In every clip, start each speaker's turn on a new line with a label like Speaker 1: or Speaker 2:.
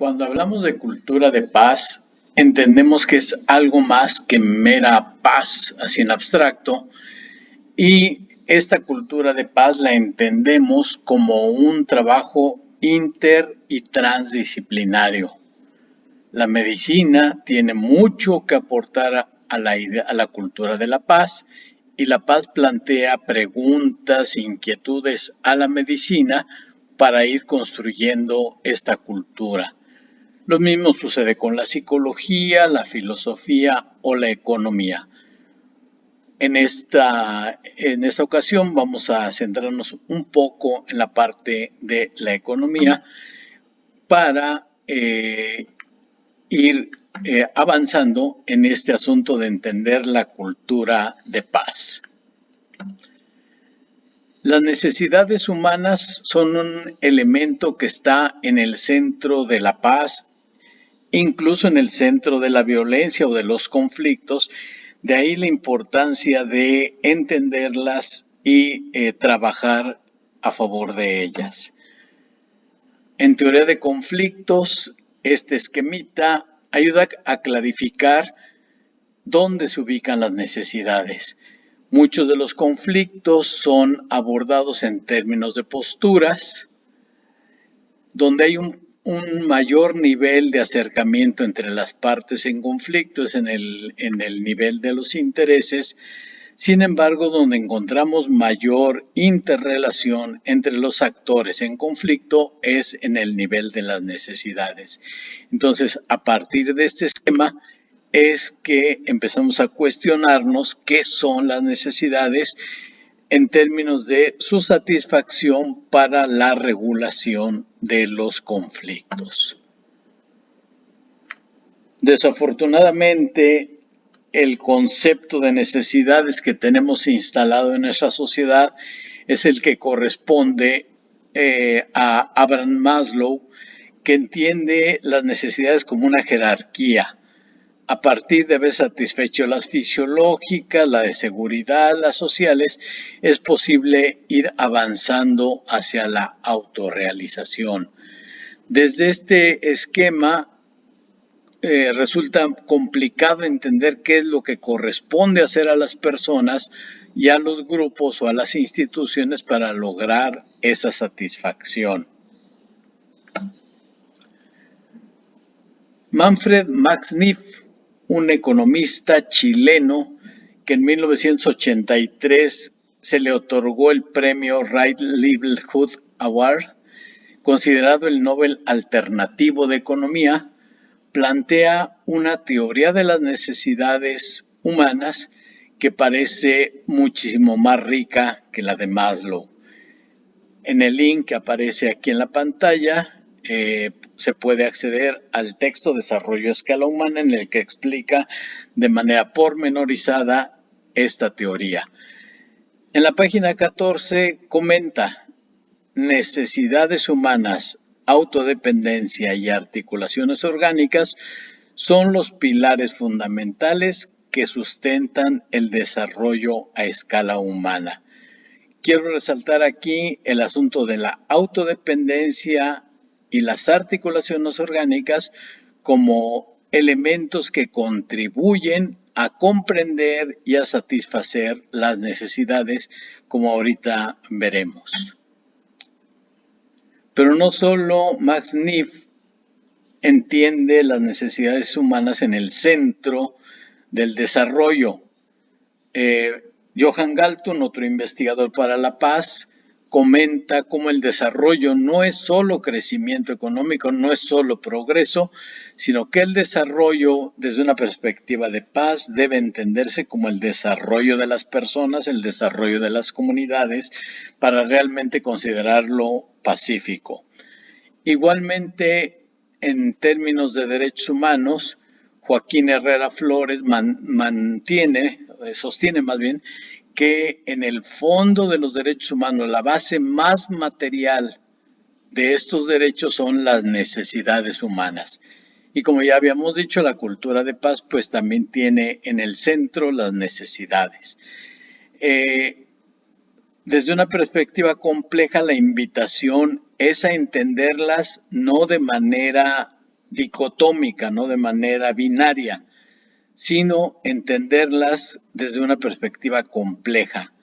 Speaker 1: Cuando hablamos de cultura de paz, entendemos que es algo más que mera paz, así en abstracto, y esta cultura de paz la entendemos como un trabajo inter y transdisciplinario. La medicina tiene mucho que aportar a la cultura de la paz, y la paz plantea preguntas, inquietudes a la medicina para ir construyendo esta cultura. Lo mismo sucede con la psicología, la filosofía o la economía. En esta ocasión vamos a centrarnos un poco en la parte de la economía para ir avanzando en este asunto de entender la cultura de paz. Las necesidades humanas son un elemento que está en el centro de la paz, incluso en el centro de la violencia o de los conflictos. De ahí la importancia de entenderlas y trabajar a favor de ellas. En teoría de conflictos, este esquemita ayuda a clarificar dónde se ubican las necesidades. Muchos de los conflictos son abordados en términos de posturas, donde hay un mayor nivel de acercamiento entre las partes en conflicto, es en el nivel de los intereses. Sin embargo, donde encontramos mayor interrelación entre los actores en conflicto es en el nivel de las necesidades. Entonces, a partir de este esquema es que empezamos a cuestionarnos qué son las necesidades en términos de su satisfacción para la regulación de los conflictos. Desafortunadamente, el concepto de necesidades que tenemos instalado en nuestra sociedad es el que corresponde a Abraham Maslow, que entiende las necesidades como una jerarquía. A partir de haber satisfecho las fisiológicas, la de seguridad, las sociales, es posible ir avanzando hacia la autorrealización. Desde este esquema resulta complicado entender qué es lo que corresponde hacer a las personas y a los grupos o a las instituciones para lograr esa satisfacción. Manfred Max Neff, un economista chileno que en 1983 se le otorgó el premio Right Livelihood Award, considerado el Nobel alternativo de economía, plantea una teoría de las necesidades humanas que parece muchísimo más rica que la de Maslow. En el link que aparece aquí en la pantalla se puede acceder al texto Desarrollo a Escala Humana, en el que explica de manera pormenorizada esta teoría. En la página 14 comenta: necesidades humanas, autodependencia y articulaciones orgánicas son los pilares fundamentales que sustentan el desarrollo a escala humana. Quiero resaltar aquí el asunto de la autodependencia y las articulaciones orgánicas como elementos que contribuyen a comprender y a satisfacer las necesidades, como ahorita veremos. Pero no solo Max Neff entiende las necesidades humanas en el centro del desarrollo. Johan Galtung, otro investigador para la paz, comenta cómo el desarrollo no es solo crecimiento económico, no es solo progreso, sino que el desarrollo desde una perspectiva de paz debe entenderse como el desarrollo de las personas, el desarrollo de las comunidades, para realmente considerarlo pacífico. Igualmente, en términos de derechos humanos, Joaquín Herrera Flores sostiene más bien que en el fondo de los derechos humanos, la base más material de estos derechos son las necesidades humanas. Y como ya habíamos dicho, la cultura de paz pues también tiene en el centro las necesidades. Desde una perspectiva compleja, la invitación es a entenderlas no de manera dicotómica, no de manera binaria, sino entenderlas desde una perspectiva compleja.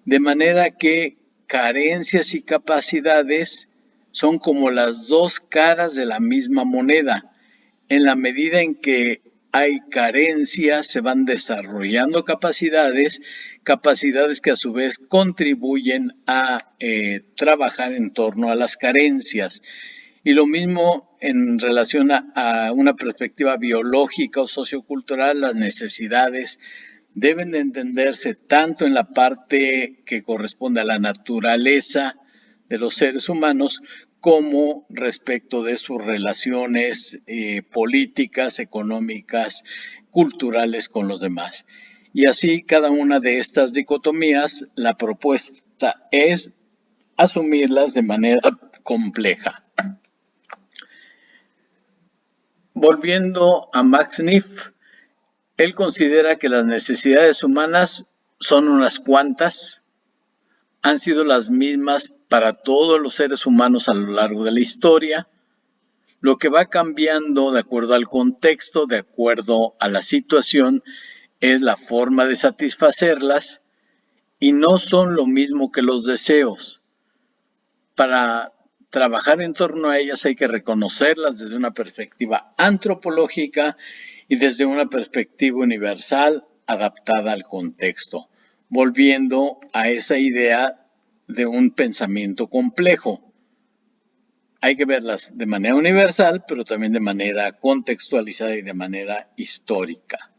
Speaker 1: De manera que carencias y capacidades son como las dos caras de la misma moneda. En la medida en que hay carencias, se van desarrollando capacidades que a su vez contribuyen a trabajar en torno a las carencias. Y lo mismo en relación a una perspectiva biológica o sociocultural, las necesidades deben de entenderse tanto en la parte que corresponde a la naturaleza de los seres humanos como respecto de sus relaciones políticas, económicas, culturales con los demás. Y así cada una de estas dicotomías, la propuesta es asumirlas de manera compleja. Volviendo a Max Neff, él considera que las necesidades humanas son unas cuantas, han sido las mismas para todos los seres humanos a lo largo de la historia. Lo que va cambiando de acuerdo al contexto, de acuerdo a la situación, es la forma de satisfacerlas y no son lo mismo que los deseos. Para trabajar en torno a ellas hay que reconocerlas desde una perspectiva antropológica y desde una perspectiva universal adaptada al contexto, volviendo a esa idea de un pensamiento complejo. Hay que verlas de manera universal, pero también de manera contextualizada y de manera histórica.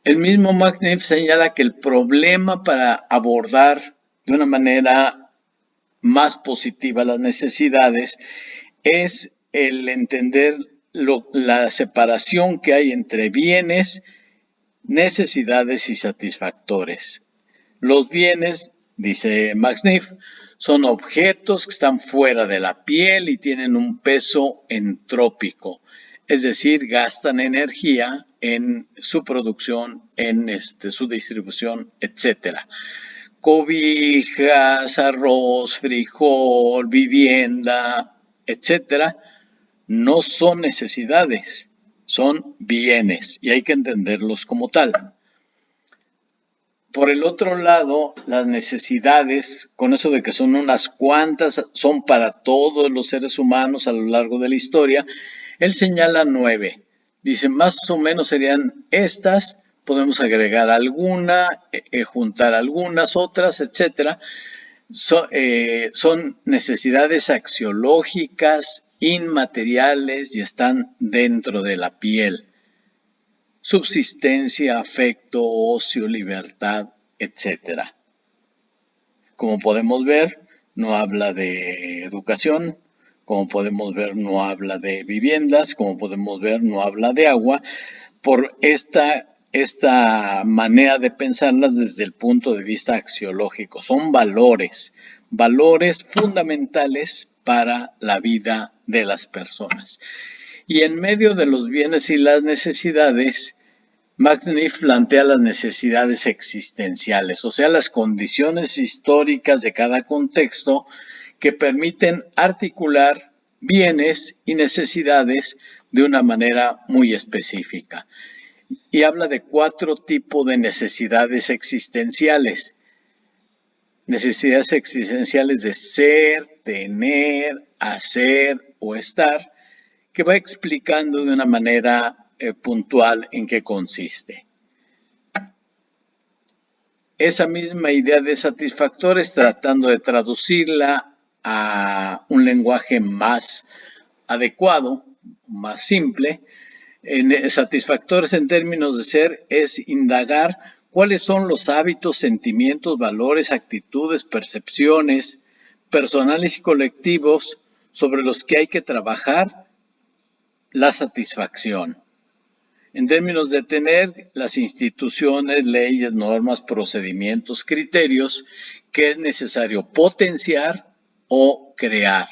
Speaker 1: El mismo Max Neff señala que el problema para abordar de una manera más positiva las necesidades es el entender la separación que hay entre bienes, necesidades y satisfactores. Los bienes, dice Max Neff, son objetos que están fuera de la piel y tienen un peso entrópico, es decir, gastan energía en su producción, en su distribución, etc. Cobijas, arroz, frijol, vivienda, etc., no son necesidades, son bienes y hay que entenderlos como tal. Por el otro lado, las necesidades, con eso de que son unas cuantas, son para todos los seres humanos a lo largo de la historia, él señala 9. Dice, más o menos serían estas, podemos agregar alguna, juntar algunas otras, etc. Son necesidades axiológicas, inmateriales y están dentro de la piel. Subsistencia, afecto, ocio, libertad, etc. Como podemos ver, no habla de educación, como podemos ver, no habla de viviendas, como podemos ver, no habla de agua, por esta manera de pensarlas desde el punto de vista axiológico. Son valores fundamentales para la vida de las personas. Y en medio de los bienes y las necesidades, Max Neff plantea las necesidades existenciales, o sea, las condiciones históricas de cada contexto que permiten articular bienes y necesidades de una manera muy específica. Y habla de 4 tipos de necesidades existenciales. Necesidades existenciales de ser, tener, hacer o estar, que va explicando de una manera puntual en qué consiste. Esa misma idea de satisfactores, tratando de traducirla a un lenguaje más adecuado, más simple, satisfactores en términos de ser es indagar cuáles son los hábitos, sentimientos, valores, actitudes, percepciones personales y colectivos sobre los que hay que trabajar la satisfacción. En términos de tener las instituciones, leyes, normas, procedimientos, criterios que es necesario potenciar o crear.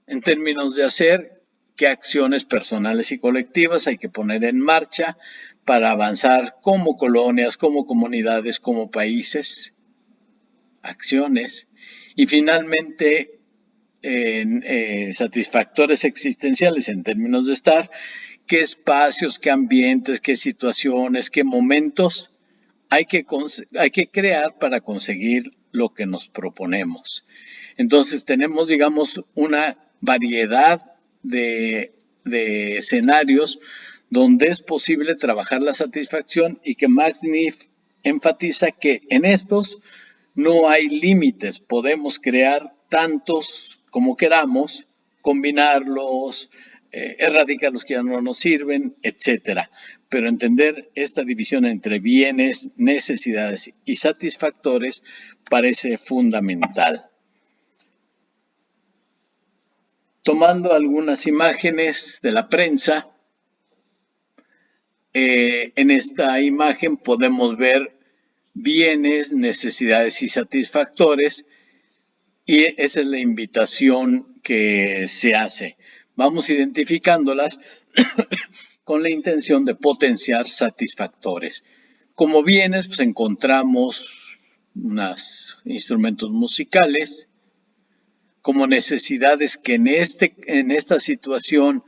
Speaker 1: En términos de hacer, qué acciones personales y colectivas hay que poner en marcha para avanzar como colonias, como comunidades, como países, acciones. Y finalmente, satisfactores existenciales en términos de estar, qué espacios, qué ambientes, qué situaciones, qué momentos hay que crear para conseguir lo que nos proponemos. Entonces tenemos, digamos, una variedad de escenarios donde es posible trabajar la satisfacción y que Max Neff enfatiza que en estos no hay límites, podemos crear tantos como queramos, combinarlos, erradicar los que ya no nos sirven, etcétera. Pero entender esta división entre bienes, necesidades y satisfactores parece fundamental. Tomando algunas imágenes de la prensa, en esta imagen podemos ver bienes, necesidades y satisfactores, y esa es la invitación que se hace. Vamos identificándolas con la intención de potenciar satisfactores. Como bienes, pues encontramos unos instrumentos musicales. Como necesidades que en esta situación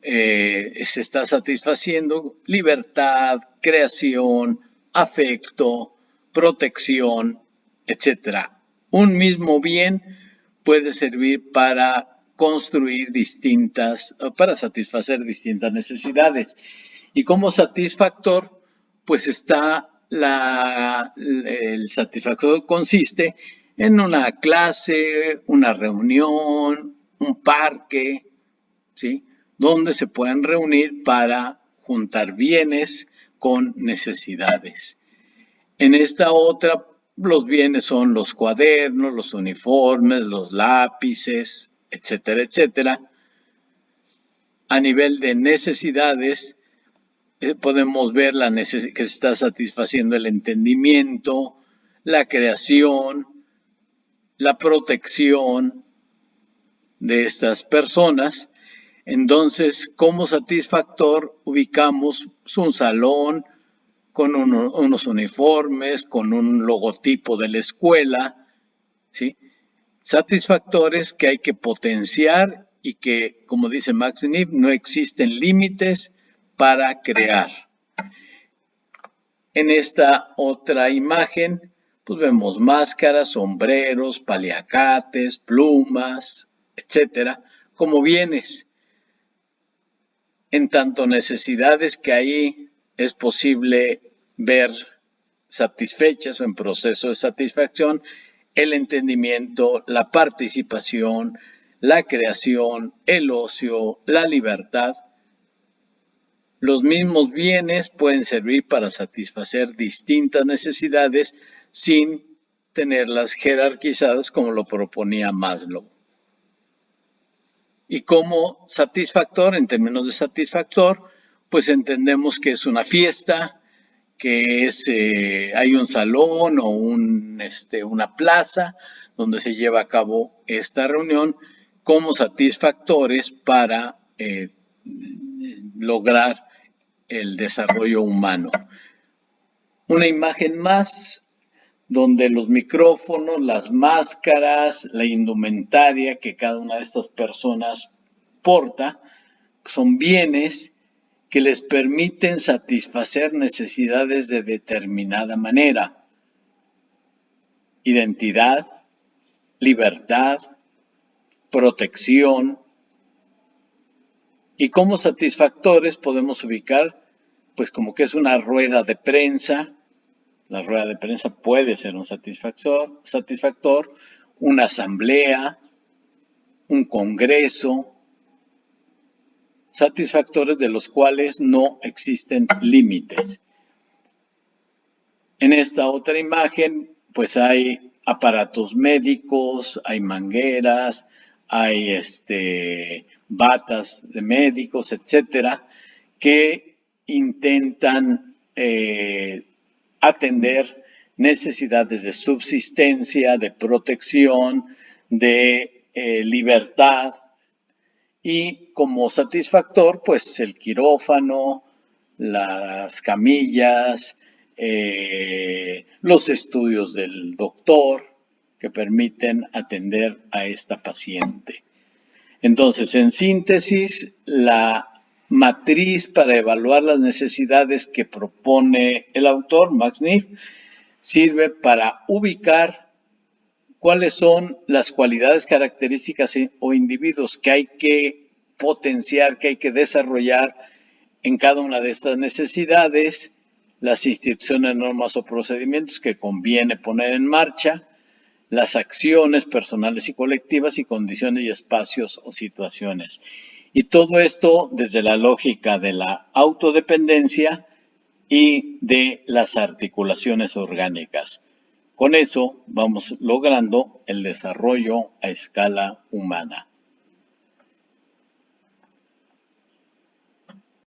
Speaker 1: se está satisfaciendo: libertad, creación, afecto, protección, etcétera. Un mismo bien puede servir para construir para satisfacer distintas necesidades. Y como satisfactor, pues está el satisfactor consiste en una clase, una reunión, un parque, ¿sí?, donde se pueden reunir para juntar bienes con necesidades. En esta otra, los bienes son los cuadernos, los uniformes, los lápices, etcétera, etcétera. A nivel de necesidades, podemos ver que se está satisfaciendo el entendimiento, la creación, la protección de estas personas. Entonces, como satisfactor, ubicamos un salón con unos uniformes, con un logotipo de la escuela, ¿sí? Satisfactores que hay que potenciar y que, como dice Max Neff, no existen límites para crear. En esta otra imagen, pues vemos máscaras, sombreros, paliacates, plumas, etcétera, como bienes. En tanto necesidades que ahí es posible ver satisfechas o en proceso de satisfacción: el entendimiento, la participación, la creación, el ocio, la libertad. Los mismos bienes pueden servir para satisfacer distintas necesidades sin tenerlas jerarquizadas como lo proponía Maslow. Y como satisfactor, en términos de satisfactor, pues entendemos que es una fiesta, que hay un salón o una plaza donde se lleva a cabo esta reunión como satisfactores para lograr el desarrollo humano. Una imagen más donde los micrófonos, las máscaras, la indumentaria que cada una de estas personas porta son bienes que les permiten satisfacer necesidades de determinada manera: identidad, libertad, protección. Y como satisfactores podemos ubicar, pues, como que es una rueda de prensa. La rueda de prensa puede ser un satisfactor, una asamblea, un congreso, satisfactores de los cuales no existen límites. En esta otra imagen, pues hay aparatos médicos, hay mangueras, hay batas de médicos, etcétera, que intentan atender necesidades de subsistencia, de protección, de libertad. Y como satisfactor, pues el quirófano, las camillas, los estudios del doctor, que permiten atender a esta paciente. Entonces, en síntesis, la matriz para evaluar las necesidades que propone el autor, Max Neff, sirve para ubicar cuáles son las cualidades, características o individuos que hay que potenciar, que hay que desarrollar en cada una de estas necesidades, las instituciones, normas o procedimientos que conviene poner en marcha, las acciones personales y colectivas y condiciones y espacios o situaciones. Y todo esto desde la lógica de la autodependencia y de las articulaciones orgánicas. Con eso vamos logrando el desarrollo a escala humana.